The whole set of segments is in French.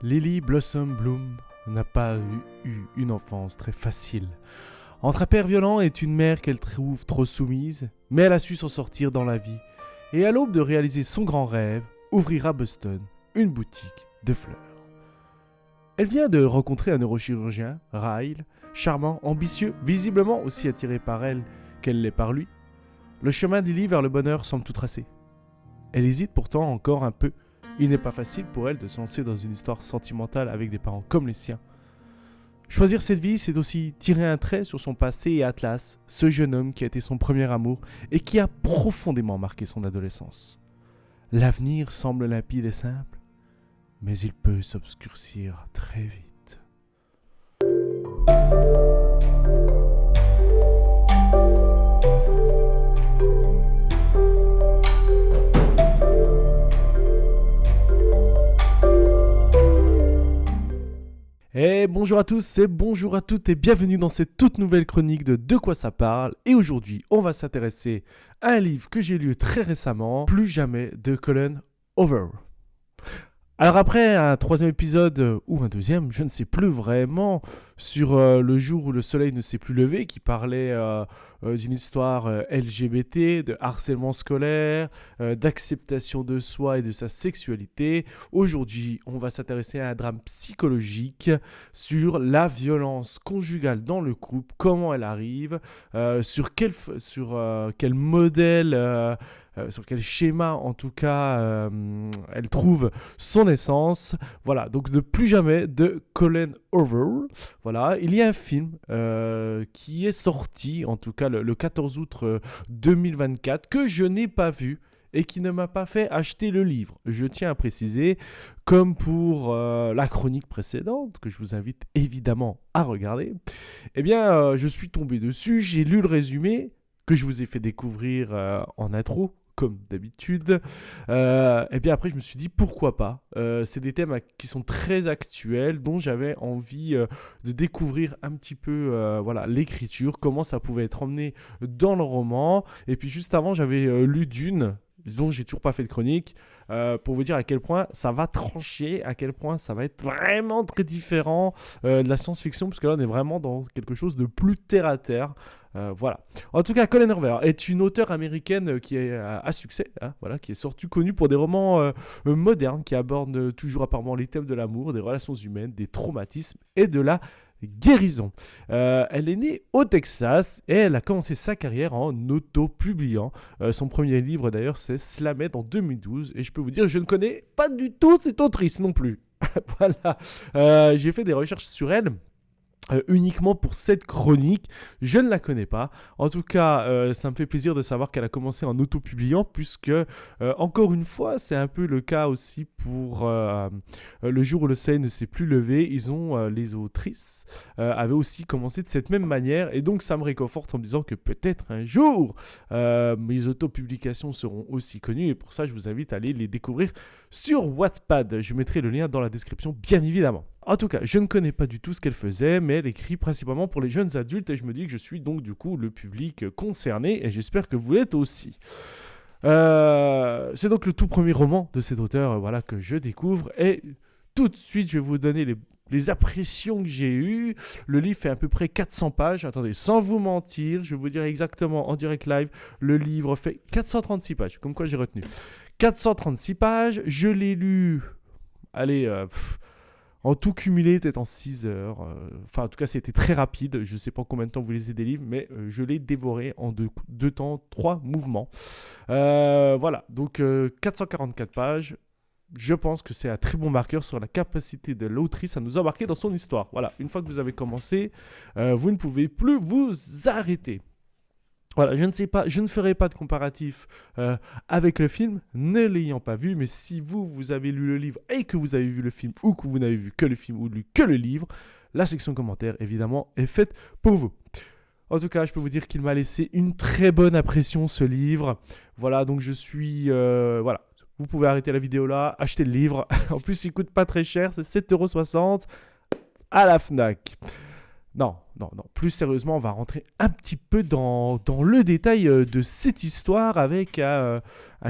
Lily Blossom Bloom n'a pas eu une enfance très facile. Entre un père violent et une mère qu'elle trouve trop soumise, mais elle a su s'en sortir dans la vie. Et à l'aube de réaliser son grand rêve, ouvrir à Boston une boutique de fleurs. Elle vient de rencontrer un neurochirurgien, Ryle, charmant, ambitieux, visiblement aussi attiré par elle qu'elle l'est par lui. Le chemin d'Lily vers le bonheur semble tout tracé. Elle hésite pourtant encore un peu. Il n'est pas facile pour elle de se lancer dans une histoire sentimentale avec des parents comme les siens. Choisir cette vie, c'est aussi tirer un trait sur son passé et Atlas, ce jeune homme qui a été son premier amour et qui a profondément marqué son adolescence. L'avenir semble limpide et simple, mais il peut s'obscurcir très vite. Et bonjour à tous et bonjour à toutes et bienvenue dans cette toute nouvelle chronique de quoi ça parle. Et aujourd'hui, on va s'intéresser à un livre que j'ai lu très récemment, Plus jamais de Colin Hoover. Alors après un troisième épisode ou un deuxième, je ne sais plus vraiment, sur le jour où le soleil ne s'est plus levé, qui parlait d'une histoire LGBT, de harcèlement scolaire, d'acceptation de soi et de sa sexualité. Aujourd'hui, on va s'intéresser à un drame psychologique sur la violence conjugale dans le couple, comment elle arrive, sur quel modèle... sur quel schéma en tout cas elle trouve son essence. Voilà, donc de Plus jamais de Colin Hoover. Voilà, il y a un film qui est sorti en tout cas le 14 août 2024 que je n'ai pas vu et qui ne m'a pas fait acheter le livre. Je tiens à préciser, comme pour la chronique précédente, que je vous invite évidemment à regarder, eh bien je suis tombé dessus, j'ai lu le résumé que je vous ai fait découvrir en intro, comme d'habitude. Et bien après, je me suis dit, pourquoi pas. C'est des thèmes qui sont très actuels, dont j'avais envie de découvrir un petit peu voilà, l'écriture, comment ça pouvait être emmené dans le roman. Et puis juste avant, j'avais lu Dune, dont j'ai toujours pas fait de chronique, pour vous dire à quel point ça va trancher, à quel point ça va être vraiment très différent de la science-fiction, parce que là on est vraiment dans quelque chose de plus terre à terre. Voilà. En tout cas, Colin Hoover est une auteure américaine qui est à succès, hein, voilà, qui est surtout connue pour des romans modernes qui abordent toujours apparemment les thèmes de l'amour, des relations humaines, des traumatismes et de la guérison. Elle est née au Texas et elle a commencé sa carrière en auto-publiant. Son premier livre d'ailleurs c'est Slamed en 2012 et je peux vous dire je ne connais pas du tout cette autrice non plus. Voilà. J'ai fait des recherches sur elle. Uniquement pour cette chronique, je ne la connais pas. En tout cas, ça me fait plaisir de savoir qu'elle a commencé en auto-publiant, puisque, encore une fois, c'est un peu le cas aussi pour Le jour où le soleil ne s'est plus levé. Les autrices avaient aussi commencé de cette même manière, et donc ça me réconforte en me disant que peut-être un jour, mes auto-publications seront aussi connues, et pour ça, je vous invite à aller les découvrir sur Wattpad. Je mettrai le lien dans la description, bien évidemment. En tout cas, je ne connais pas du tout ce qu'elle faisait, mais elle écrit principalement pour les jeunes adultes et je me dis que je suis donc du coup le public concerné et j'espère que vous l'êtes aussi. C'est donc le tout premier roman de cet auteur voilà, que je découvre et tout de suite je vais vous donner les impressions que j'ai eues. Le livre fait à peu près 400 pages. Attendez, sans vous mentir, je vais vous dire exactement en direct live, le livre fait 436 pages, comme quoi j'ai retenu. 436 pages, je l'ai lu, allez... en tout cumulé, peut-être en 6 heures. Enfin, en tout cas, c'était très rapide. Je ne sais pas combien de temps vous lisez des livres, mais je l'ai dévoré en deux temps, 3 mouvements. Voilà, donc 444 pages. Je pense que c'est un très bon marqueur sur la capacité de l'autrice à nous embarquer dans son histoire. Voilà, une fois que vous avez commencé, vous ne pouvez plus vous arrêter. Voilà, je ne ferai pas de comparatif avec le film, ne l'ayant pas vu, mais si vous avez lu le livre et que vous avez vu le film, ou que vous n'avez vu que le film ou lu que le livre, la section commentaires, évidemment, est faite pour vous. En tout cas, je peux vous dire qu'il m'a laissé une très bonne impression, ce livre. Voilà, donc je suis... voilà, vous pouvez arrêter la vidéo là, acheter le livre. En plus, il coûte pas très cher, c'est 7,60 € à la Fnac. Non, non, non. Plus sérieusement, on va rentrer un petit peu dans le détail de cette histoire avec un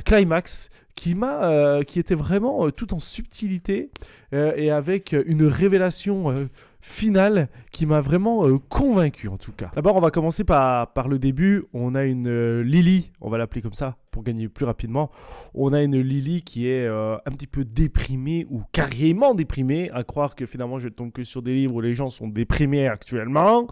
climax qui était vraiment tout en subtilité et avec une révélation finale qui m'a vraiment convaincu en tout cas. D'abord, on va commencer par le début. On a une Lily, on va l'appeler comme ça pour gagner plus rapidement. On a une Lily qui est un petit peu déprimée ou carrément déprimée, à croire que finalement je tombe que sur des livres où les gens sont déprimés actuellement.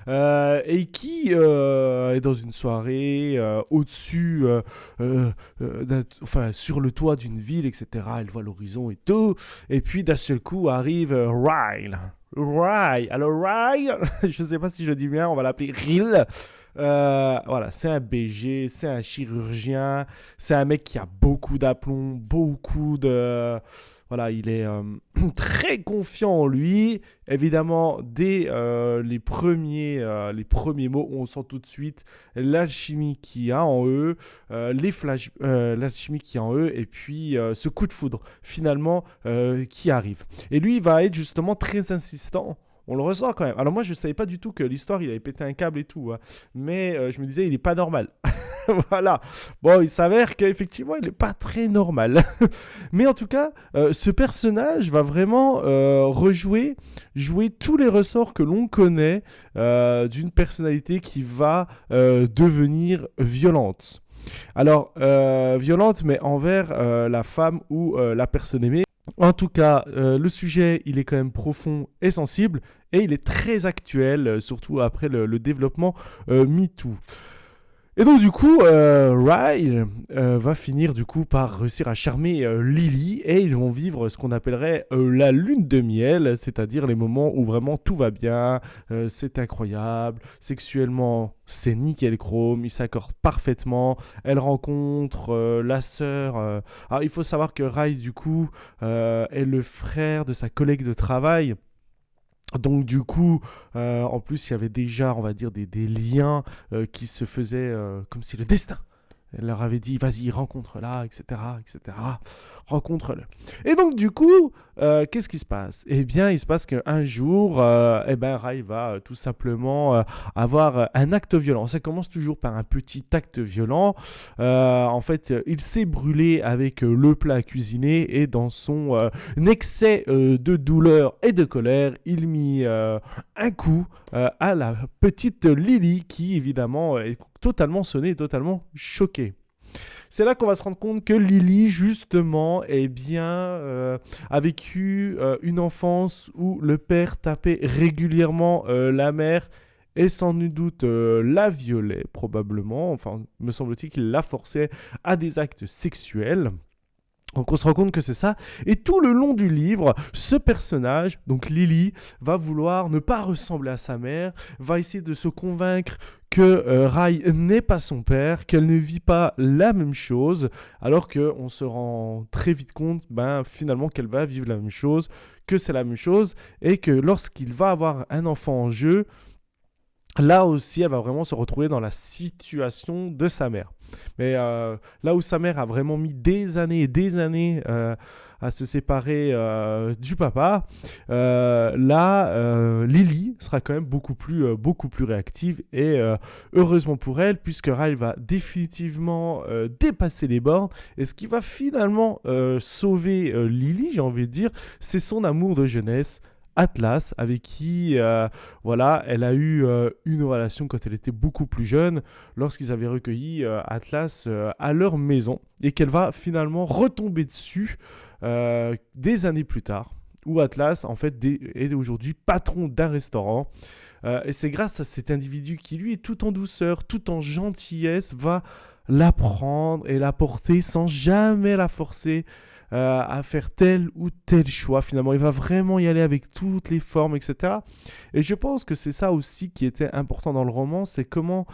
Et qui est dans une soirée au-dessus, enfin sur le toit d'une ville, etc. Elle voit l'horizon et tout. Et puis d'un seul coup arrive Ryle. Ryle. Alors Ryle, je ne sais pas si je dis bien, on va l'appeler Ryle. Voilà, c'est un BG, c'est un chirurgien, c'est un mec qui a beaucoup d'aplomb, beaucoup de... Voilà, il est très confiant en lui. Évidemment, dès les premiers mots, on sent tout de suite l'alchimie qu'il y a en eux, l'alchimie qu'il y a en eux, et puis ce coup de foudre, finalement, qui arrive. Et lui, il va être justement très insistant. On le ressent quand même. Alors moi, je ne savais pas du tout que l'histoire, il avait pété un câble et tout. Hein. Mais je me disais, il n'est pas normal. Voilà. Bon, il s'avère qu'effectivement, il n'est pas très normal. Mais en tout cas, ce personnage va vraiment jouer tous les ressorts que l'on connaît d'une personnalité qui va devenir violente. Alors, violente, mais envers la femme ou la personne aimée. En tout cas, le sujet, il est quand même profond et sensible, et il est très actuel, surtout après le développement MeToo. Et donc du coup, Ryle va finir du coup par réussir à charmer Lily, et ils vont vivre ce qu'on appellerait la lune de miel, c'est-à-dire les moments où vraiment tout va bien, c'est incroyable, sexuellement c'est nickel chrome, ils s'accordent parfaitement, elle rencontre la sœur. Alors il faut savoir que Ryle du coup est le frère de sa collègue de travail. Donc du coup, en plus, il y avait déjà, on va dire, des liens qui se faisaient comme si le destin elle leur avait dit, vas-y, rencontre-la, etc., etc. Rencontre-le. Et donc, du coup, qu'est-ce qui se passe? Eh bien, il se passe qu'un jour, Ray va tout simplement avoir un acte violent. Ça commence toujours par un petit acte violent. En fait, il s'est brûlé avec le plat à cuisiner, et dans son excès de douleur et de colère, il mit un coup à la petite Lily qui, évidemment, est totalement sonnée, totalement choquée. C'est là qu'on va se rendre compte que Lily, justement, a vécu une enfance où le père tapait régulièrement la mère et sans nul doute la violait, probablement. Enfin, me semble-t-il qu'il la forçait à des actes sexuels. Donc on se rend compte que c'est ça. Et tout le long du livre, ce personnage, donc Lily, va vouloir ne pas ressembler à sa mère, va essayer de se convaincre que Ray n'est pas son père, qu'elle ne vit pas la même chose, alors qu'on se rend très vite compte finalement qu'elle va vivre la même chose, que c'est la même chose, et que lorsqu'il va avoir un enfant en jeu, là aussi, elle va vraiment se retrouver dans la situation de sa mère. Mais là où sa mère a vraiment mis des années et des années à se séparer du papa, Lily sera quand même beaucoup plus réactive. Et heureusement pour elle, puisque Ryle va définitivement dépasser les bornes. Et ce qui va finalement sauver Lily, j'ai envie de dire, c'est son amour de jeunesse. Atlas, avec qui elle a eu une relation quand elle était beaucoup plus jeune, lorsqu'ils avaient recueilli Atlas à leur maison, et qu'elle va finalement retomber dessus des années plus tard, où Atlas en fait est aujourd'hui patron d'un restaurant. Et c'est grâce à cet individu qui, lui, tout en douceur, tout en gentillesse, va l'apprendre et la porter sans jamais la forcer à faire tel ou tel choix. Finalement, il va vraiment y aller avec toutes les formes, etc. Et je pense que c'est ça aussi qui était important dans le roman, c'est comment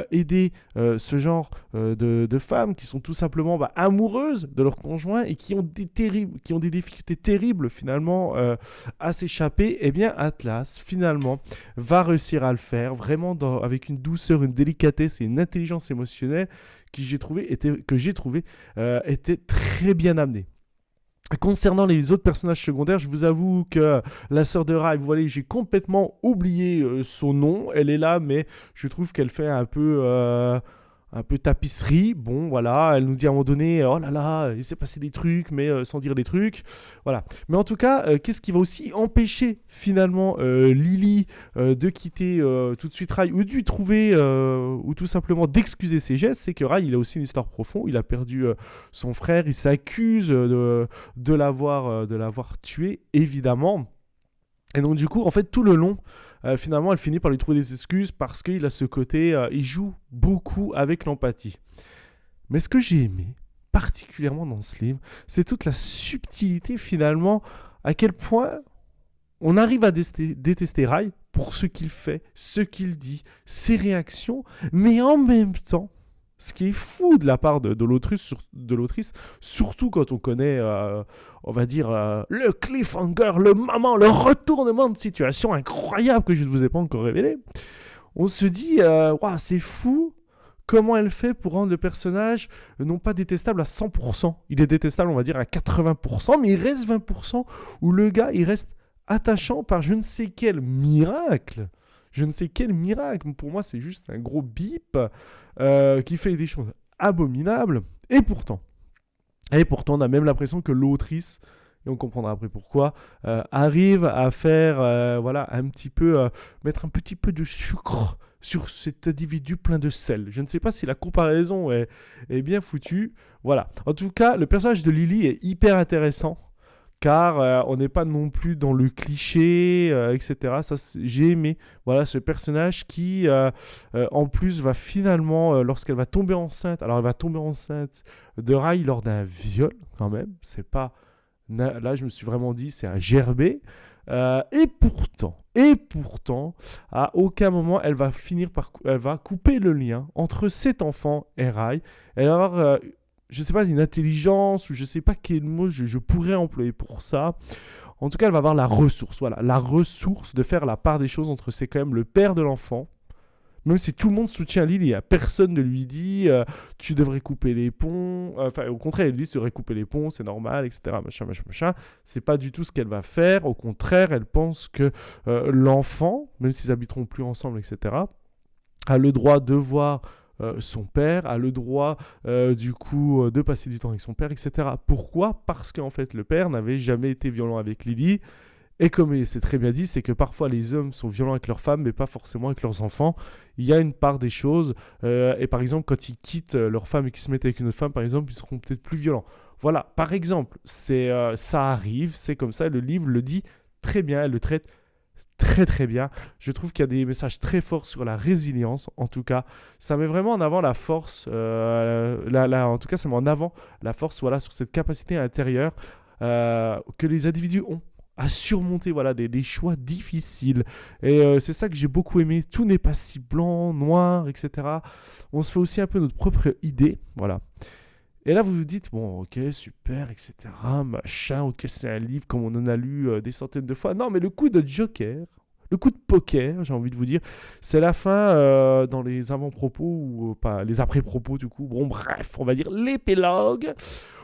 aider ce genre de femmes qui sont tout simplement amoureuses de leur conjoint et qui ont des difficultés terribles finalement à s'échapper. Et bien Atlas, finalement, va réussir à le faire, vraiment avec une douceur, une délicatesse et une intelligence émotionnelle que j'ai trouvé était très bien amenée. Concernant les autres personnages secondaires, je vous avoue que la sœur de Rai, vous voyez, j'ai complètement oublié son nom. Elle est là, mais je trouve qu'elle fait un peu tapisserie. Bon, voilà, elle nous dit à un moment donné, oh là là, il s'est passé des trucs, mais sans dire des trucs. Voilà. Mais en tout cas, qu'est-ce qui va aussi empêcher finalement Lily de quitter tout de suite Rai ou de lui trouver, ou tout simplement d'excuser ses gestes, c'est que Rai, il a aussi une histoire profonde. Il a perdu son frère, il s'accuse de l'avoir tué, évidemment. Et donc du coup, en fait, tout le long, finalement, elle finit par lui trouver des excuses parce qu'il a ce côté, il joue beaucoup avec l'empathie. Mais ce que j'ai aimé, particulièrement dans ce livre, c'est toute la subtilité finalement, à quel point on arrive à détester Rai pour ce qu'il fait, ce qu'il dit, ses réactions, mais en même temps, ce qui est fou de la part de l'autrice, surtout quand on connaît, on va dire, le cliffhanger, le moment, le retournement de situation incroyable que je ne vous ai pas encore révélé, on se dit, waouh, c'est fou comment elle fait pour rendre le personnage non pas détestable à 100%. Il est détestable, on va dire, à 80%, mais il reste 20% où le gars, il reste attachant par je ne sais quel miracle. Je ne sais quel miracle. Pour moi, c'est juste un gros bip qui fait des choses abominables. Et pourtant, on a même l'impression que l'autrice, et on comprendra après pourquoi, arrive à faire, voilà, un petit peu, mettre un petit peu de sucre sur cet individu plein de sel. Je ne sais pas si la comparaison est bien foutue. Voilà. En tout cas, le personnage de Lily est hyper intéressant car on n'est pas non plus dans le cliché, etc. Ça, j'ai aimé, voilà, ce personnage qui, en plus, va finalement, lorsqu'elle va tomber enceinte, alors elle va tomber enceinte de Rai lors d'un viol, quand même, c'est pas, là, je me suis vraiment dit, c'est un gerbé, et pourtant, à aucun moment, elle va elle va couper le lien entre cet enfant et Rai. Elle va avoir je sais pas, une intelligence, ou je sais pas quel mot je pourrais employer pour ça. En tout cas, elle va avoir la ressource, voilà, la ressource de faire la part des choses entre c'est quand même le père de l'enfant. Même si tout le monde soutient Lily, personne ne lui dit tu devrais couper les ponts. Enfin, au contraire, elle dit tu devrais couper les ponts, c'est normal, etc. Machin, machin, machin. C'est pas du tout ce qu'elle va faire. Au contraire, elle pense que l'enfant, même s'ils habiteront plus ensemble, etc., a le droit de voir son père, a le droit du coup de passer du temps avec son père, etc. Pourquoi ? Parce qu'en fait le père n'avait jamais été violent avec Lily. Et comme c'est très bien dit, c'est que parfois les hommes sont violents avec leurs femmes, mais pas forcément avec leurs enfants. Il y a une part des choses. Et par exemple, quand ils quittent leur femme et qu'ils se mettent avec une autre femme, par exemple, ils seront peut-être plus violents. Voilà, par exemple, ça arrive, c'est comme ça. Le livre le dit très bien, elle le traite très très bien. Je trouve qu'il y a des messages très forts sur la résilience. En tout cas, ça met vraiment en avant la force. En tout cas, ça met en avant la force, voilà, sur cette capacité intérieure que les individus ont à surmonter, voilà, des choix difficiles. Et c'est ça que j'ai beaucoup aimé. Tout n'est pas si blanc, noir, etc. On se fait aussi un peu notre propre idée, voilà. Et là, vous vous dites, bon, ok, super, etc., machin, ok, c'est un livre comme on en a lu des centaines de fois. Non, mais le coup de Joker, le coup de poker, j'ai envie de vous dire, c'est la fin dans les avant-propos, ou pas, les après-propos du coup, bon, bref, on va dire l'épilogue,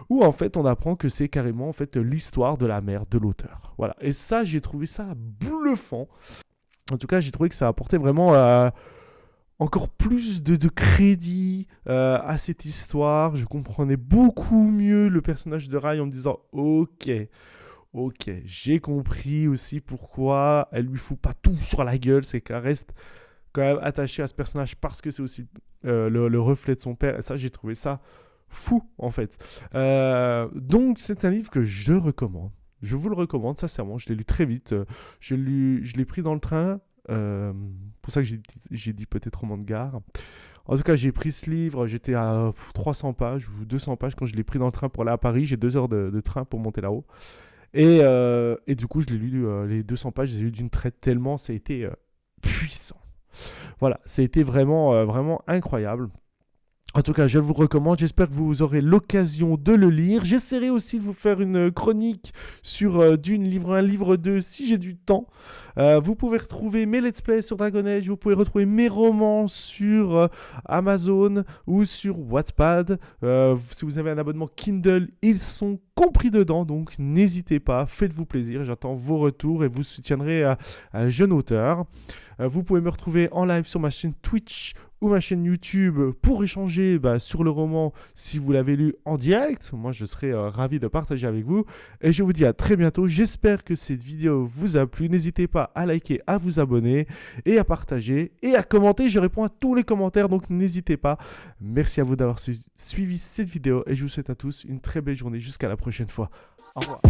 où en fait, on apprend que c'est carrément en fait l'histoire de la mère de l'auteur. Voilà, et ça, j'ai trouvé ça bluffant. En tout cas, j'ai trouvé que ça apportait vraiment encore plus de crédit à cette histoire. Je comprenais beaucoup mieux le personnage de Rai en me disant ok, j'ai compris aussi pourquoi elle lui fout pas tout sur la gueule, c'est qu'elle reste quand même attachée à ce personnage parce que c'est aussi le reflet de son père. Et ça, j'ai trouvé ça fou en fait. Donc c'est un livre que je recommande. Je vous le recommande sincèrement. Je l'ai lu très vite. Je l'ai pris dans le train. Pour ça que j'ai dit peut-être roman de gare. En tout cas, j'ai pris ce livre, j'étais à 300 pages ou 200 pages quand je l'ai pris dans le train pour aller à Paris. J'ai 2 heures de train pour monter là-haut. Et du coup, je l'ai lu, les 200 pages, je les ai lu d'une traite tellement ça a été puissant. Voilà, ça a été vraiment, vraiment incroyable. En tout cas, je vous recommande. J'espère que vous aurez l'occasion de le lire. J'essaierai aussi de vous faire une chronique sur Dune, livre 1, livre 2, si j'ai du temps. Vous pouvez retrouver mes let's play sur Dragon Age. Vous pouvez retrouver mes romans sur Amazon ou sur Wattpad. Si vous avez un abonnement Kindle, ils sont compris dedans. Donc n'hésitez pas, faites-vous plaisir. J'attends vos retours et vous soutiendrez un jeune auteur. Vous pouvez me retrouver en live sur ma chaîne Twitch ou ma chaîne YouTube pour échanger sur le roman si vous l'avez lu en direct. Moi, je serais ravi de partager avec vous. Et je vous dis à très bientôt. J'espère que cette vidéo vous a plu. N'hésitez pas à liker, à vous abonner et à partager et à commenter. Je réponds à tous les commentaires, donc n'hésitez pas. Merci à vous d'avoir suivi cette vidéo et je vous souhaite à tous une très belle journée. Jusqu'à la prochaine fois. Au revoir.